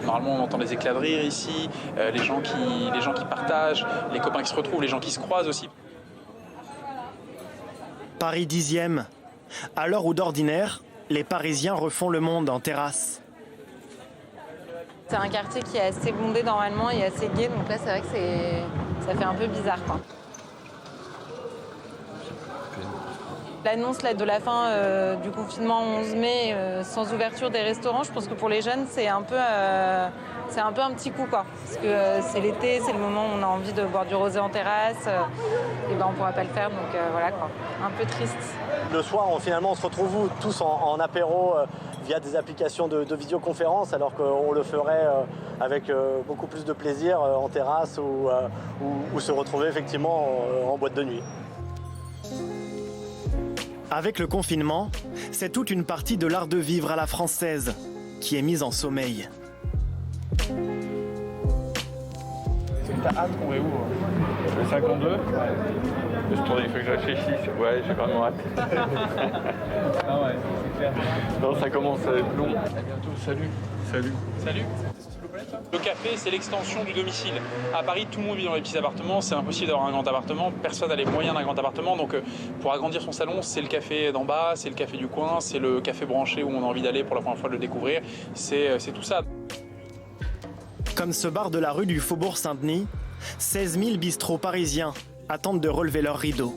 Normalement, on entend les éclats de rire ici, les gens qui partagent, les copains qui se retrouvent, les gens qui se croisent aussi. Paris 10e. À l'heure où d'ordinaire, les Parisiens refont le monde en terrasse. C'est un quartier qui est assez bondé normalement et assez gai, donc là c'est vrai que ça fait un peu bizarre, quoi. L'annonce de la fin du confinement 11 mai, sans ouverture des restaurants, je pense que pour les jeunes c'est un peu un petit coup, quoi. Parce que c'est l'été, c'est le moment où on a envie de boire du rosé en terrasse, et ben on pourra pas le faire, donc voilà, quoi. Un peu triste. Le soir, finalement, on se retrouve tous en apéro via des applications de visioconférence, alors qu'on le ferait avec beaucoup plus de plaisir en terrasse ou se retrouver effectivement en boîte de nuit. Avec le confinement, c'est toute une partie de l'art de vivre à la française qui est mise en sommeil. T'as hâte qu'on réouvre? Le 52? Ouais. Il faut que je réfléchisse. Ouais, j'ai vraiment hâte. Ah ouais, c'est clair. Non, ça commence à être long. À bientôt, salut. Salut. Salut. Le café, c'est l'extension du domicile. À Paris, tout le monde vit dans les petits appartements. C'est impossible d'avoir un grand appartement. Personne n'a les moyens d'un grand appartement. Donc, pour agrandir son salon, c'est le café d'en bas, c'est le café du coin, c'est le café branché où on a envie d'aller pour la première fois de le découvrir. C'est tout ça. Comme ce bar de la rue du Faubourg Saint-Denis, 16 000 bistrots parisiens attendent de relever leurs rideaux.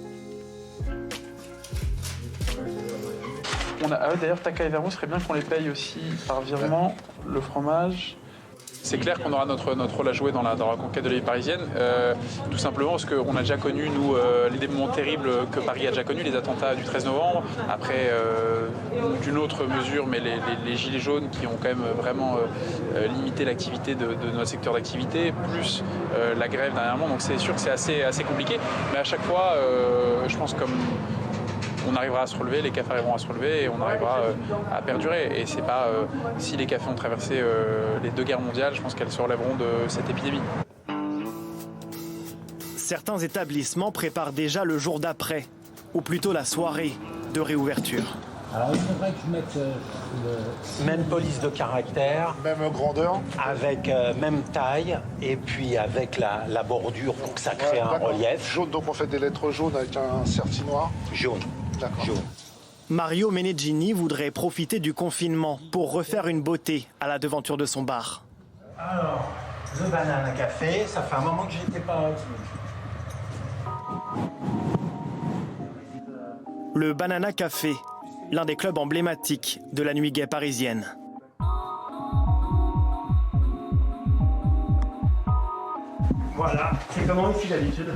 D'ailleurs, Taka et Vermouth, ce serait bien qu'on les paye aussi par virement, le fromage. C'est clair qu'on aura notre rôle à jouer dans la conquête de la vie parisienne, tout simplement parce qu'on a déjà connu, nous, les moments terribles que Paris a déjà connus, les attentats du 13 novembre, après d'une autre mesure, mais les gilets jaunes qui ont quand même vraiment limité l'activité de notre secteur d'activité, plus la grève dernièrement, donc c'est sûr que c'est assez compliqué, mais à chaque fois, je pense comme on arrivera à se relever, les cafés arriveront à se relever et on arrivera à perdurer. Et c'est pas si les cafés ont traversé les 2 guerres mondiales, je pense qu'elles se relèveront de cette épidémie. Certains établissements préparent déjà le jour d'après, ou plutôt la soirée de réouverture. Alors il faudrait que je mette même police de caractère, même grandeur, avec même taille, et puis avec la bordure pour que ça crée un relief. Jaune, donc on fait des lettres jaunes avec un certi noir. Jaune. D'accord. Jaune. Mario Meneghini voudrait profiter du confinement pour refaire une beauté à la devanture de son bar. Alors, le banana café, ça fait un moment que j'étais pas... Le Banana Café, l'un des clubs emblématiques de la nuit gay parisienne. Voilà, c'est comment ici d'habitude?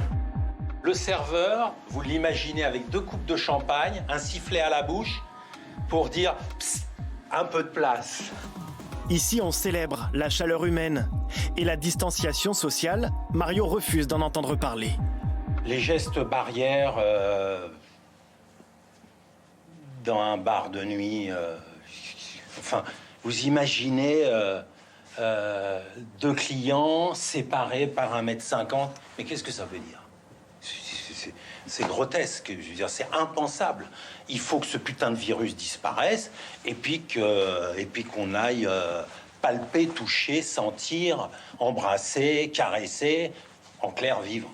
Le serveur, vous l'imaginez avec 2 coupes de champagne, un sifflet à la bouche, pour dire psst, un peu de place. Ici, on célèbre la chaleur humaine et la distanciation sociale. Mario refuse d'en entendre parler. Les gestes barrières dans un bar de nuit, enfin, vous imaginez 2 clients séparés par 1,50 m. Mais qu'est-ce que ça veut dire? C'est grotesque, je veux dire, c'est impensable. Il faut que ce putain de virus disparaisse et puis qu'on aille palper, toucher, sentir, embrasser, caresser, en clair vivre.